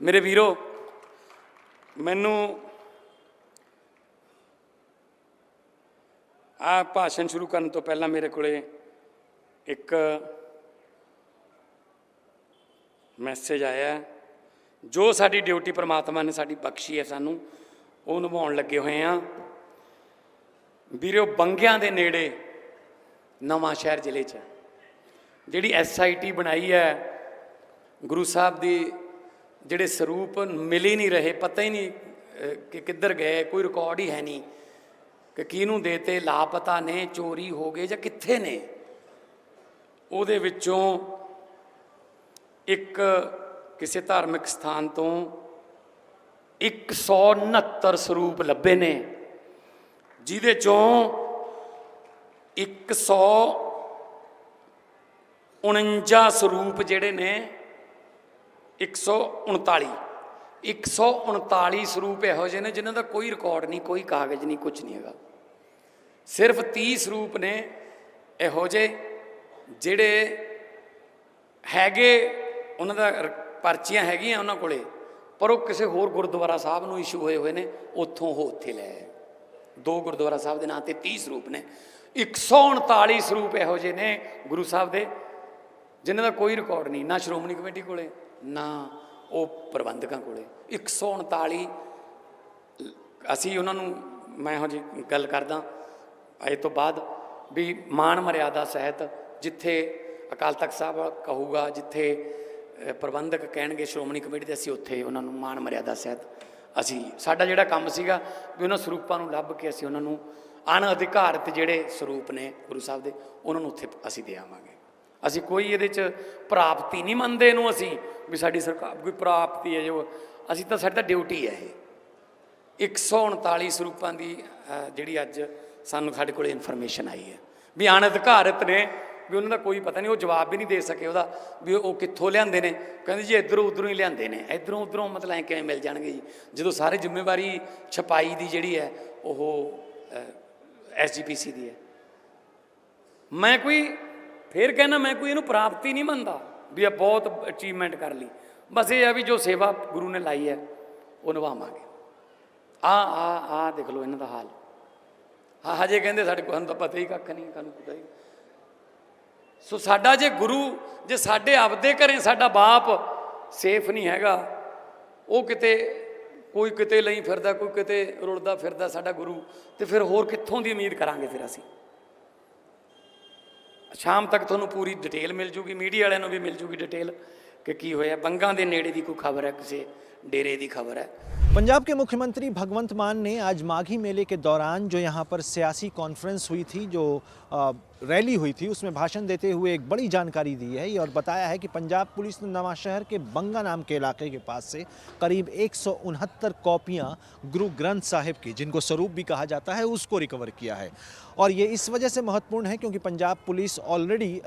मेरे वीरो, मैनू आ भाषण शुरू करने तो पहला मेरे को एक मैसेज आया, जो साडी ड्यूटी परमात्मा ने साडी बख्शी है सानू वो निभाउण लगे हुए हैं। वीरो, बंगियां दे नेड़े नवां शहर जिले च जिहड़ी SIT बनाई है, गुरु साहब दी जिहड़े स्वरूप मिल ही नहीं रहे, पता ही नहीं कि किधर गए, कोई रिकॉर्ड ही है नहीं कि किहनूं देते, लापता ने, चोरी हो गए या कित्थे ने। उहदे विचों एक किसी धार्मिक स्थान तो 169 स्वरूप लभे ने, जिहदे चों 149 स्वरूप जिहड़े ने 139 स्वरूप इहो जिहे ने जिन्हां दा कोई रिकॉर्ड नहीं, कोई कागज़ नहीं, कुछ नहीं हैगा। सिर्फ 30 स्वरूप ने इहो जे जिहड़े हैगे, उन्हां दा पर्चियां हैगियां उन्हां कोले, पर वो किसी होर गुरुद्वारा साहब नूं इशू होए हुए ने, उत्थों वो उत्थे ले आए। 2 गुरुद्वारा साहब के नाम से 30 स्वरूप ने। 139 स्वरूप इहो जे ने गुरु साहब दे जिन्हां दा कोई रिकॉर्ड नहीं, ना श्रोमणी कमेटी कोले ना वो प्रबंधकों कोले। 139 असी उन्होंने, मैं हो जी गल करदा अज तो बाद भी मान मर्यादा सहित जिथे अकाल तख्त साहब कहूगा, जिथे प्रबंधक कहेंगे श्रोमणी कमेटी के, असी उत्थे उन्होंने मान मर्यादा सहित असी साडा जिहड़ा काम सीगा भी उन्होंने स्वरूपों को लभ के असी उन्होंने अनअधिकारत जिहड़े स्वरूप ने गुरु साहब दे उन्होंने उत्थे असी दे आवांगे। असी कोई ये प्राप्ति नहीं मनते इनू, असी भी साडी सरकार कोई प्राप्ति है जो, असी तो साडी ड्यूटी है। ये 139 स्वरूपों की जिहड़ी अज सानू साडे कोल इन्फॉर्मेशन आई है भी अनअधिकारत ने, भी उन्होंने कोई पता नहीं, वो जवाब भी नहीं दे सके वह भी वो कित्थों लियाते हैं। कहते जी इधरों उधरों ही लियाते हैं, इधरों उधरों मतलब ऐ किवें मिल जाएंगे जी, जो सारी जिम्मेवारी छपाई की जिहड़ी है वो SGPC की है। मैं कोई फिर कहना, मैं कोई इनू प्राप्ति नहीं मनता भी बहुत अचीवमेंट कर ली, बस ये है भी जो सेवा गुरु ने लाई है वो निभावांगे। आ देख लो इन्हों का हाल। हाँ हजे कहते साढ़े को तो पता ही कख नहीं, सानू पता ही। सो साडा जे गुरु, जे साडे आपदे घरें साडा बाप सेफ नहीं हैगा, वो किते कोई किते लई फिरदा, कोई किते रुलदा फिरदा साडा गुरु, तो फिर होर कित्थों दी उम्मीद करांगे। फिर असी शाम तक तुहानूं पूरी डिटेल मिल जूगी, मीडिया वालिਆਂ ਨੂੰ भी मिल जूगी डिटेल कि की होया। बंगां दे नेड़े दी कोई खबर है, किसी डेरे की खबर है। पंजाब के मुख्यमंत्री भगवंत मान ने आज माघी मेले के दौरान जो यहाँ पर सियासी कॉन्फ्रेंस हुई थी, जो रैली हुई थी, उसमें भाषण देते हुए एक बड़ी जानकारी दी है और बताया है कि पंजाब पुलिस ने नवांशहर के बंगा नाम के इलाके के पास से करीब 169 कॉपियाँ गुरु ग्रंथ साहिब की, जिनको स्वरूप भी कहा जाता है, उसको रिकवर किया है। और ये इस वजह से महत्वपूर्ण है क्योंकि पंजाब पुलिस ऑलरेडी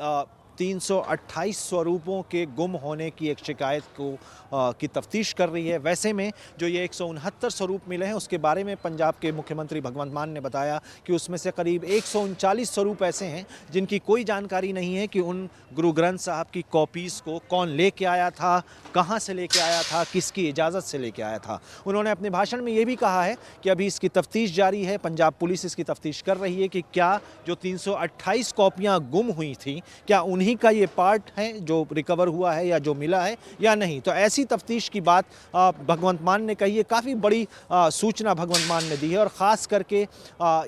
328 स्वरूपों के गुम होने की एक शिकायत की तफ्तीश कर रही है। वैसे में जो ये 169 स्वरूप मिले हैं उसके बारे में पंजाब के मुख्यमंत्री भगवंत मान ने बताया कि उसमें से करीब 139 स्वरूप ऐसे हैं जिनकी कोई जानकारी नहीं है कि उन गुरु ग्रंथ साहब की कॉपीज़ को कौन लेके आया था, कहाँ से लेके आया था, किसकी इजाज़त से लेके आया था। उन्होंने अपने भाषण में ये भी कहा है कि अभी इसकी तफ्तीश जारी है, पंजाब पुलिस इसकी तफ्तीश कर रही है कि क्या जो 328 कॉपियाँ गुम हुई थी, क्या उन्हीं का ये पार्ट है जो रिकवर हुआ है या जो मिला है या नहीं। तो ऐसी तफ्तीश की बात भगवंत मान ने कही है। काफ़ी बड़ी सूचना भगवंत मान ने दी है और ख़ास करके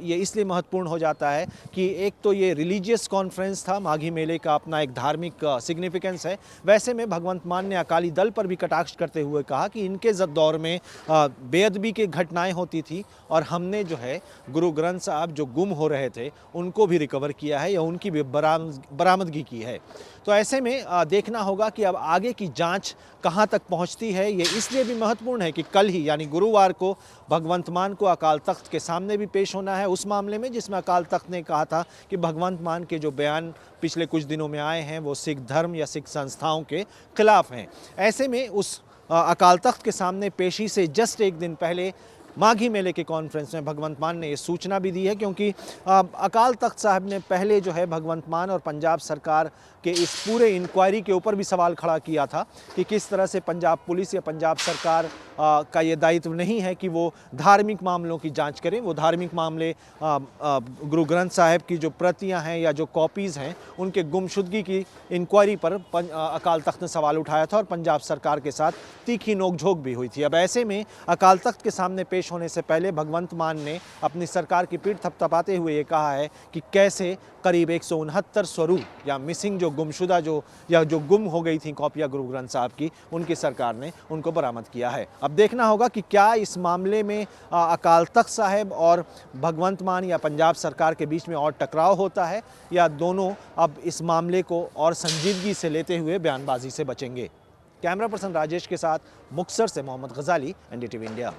ये इसलिए महत्वपूर्ण हो जाता है कि एक तो ये रिलीजियस कॉन्फ्रेंस था, माघी मेले का अपना एक धार्मिक सिग्निफिकेंस है। वैसे में भगवंत मान ने अकाली दल पर भी कटाक्ष करते हुए कहा कि इनके दौर में बेअदबी की घटनाएँ होती थी और हमने जो है गुरु ग्रंथ साहब जो गुम हो रहे थे उनको भी रिकवर किया है या उनकी भी बरामदगी की है। तो ऐसे में देखना होगा कि अब आगे की जांच कहां तक पहुंचती है। ये इसलिए भी महत्वपूर्ण है कि कल ही यानी गुरुवार को भगवंत मान को अकाल तख्त के सामने भी पेश होना है उस मामले में जिसमें अकाल तख्त ने कहा था कि भगवंत मान के जो बयान पिछले कुछ दिनों में आए हैं वो सिख धर्म या सिख संस्थाओं के खिलाफ हैं। ऐसे में उस अकाल तख्त के सामने पेशी से जस्ट एक दिन पहले माघी मेले के कॉन्फ्रेंस में भगवंत मान ने ये सूचना भी दी है, क्योंकि अकाल तख्त साहब ने पहले जो है भगवंत मान और पंजाब सरकार के इस पूरे इंक्वायरी के ऊपर भी सवाल खड़ा किया था कि किस तरह से पंजाब पुलिस या पंजाब सरकार का ये दायित्व नहीं है कि वो धार्मिक मामलों की जांच करें। वो धार्मिक मामले गुरु ग्रंथ साहिब की जो प्रतियां हैं या जो कॉपीज़ हैं उनके गुमशुदगी की इंक्वायरी पर अकाल तख्त ने सवाल उठाया था और पंजाब सरकार के साथ तीखी नोकझोंक भी हुई थी। अब ऐसे में अकाल तख्त के सामने पेश होने से पहले भगवंत मान ने अपनी सरकार की पीठ थपथपाते हुए ये कहा है कि कैसे करीब 169 स्वरूप या मिसिंग जो गुमशुदा जो गुम हो गई थी कॉपियाँ गुरु ग्रंथ साहब की, उनकी सरकार ने उनको बरामद किया है। अब देखना होगा कि क्या इस मामले में अकाल तख्त साहब और भगवंत मान या पंजाब सरकार के बीच में और टकराव होता है या दोनों अब इस मामले को और संजीदगी से लेते हुए बयानबाजी से बचेंगे। कैमरा पर्सन राजेश के साथ मुक्तसर से मोहम्मद गजाली, NDTV इंडिया।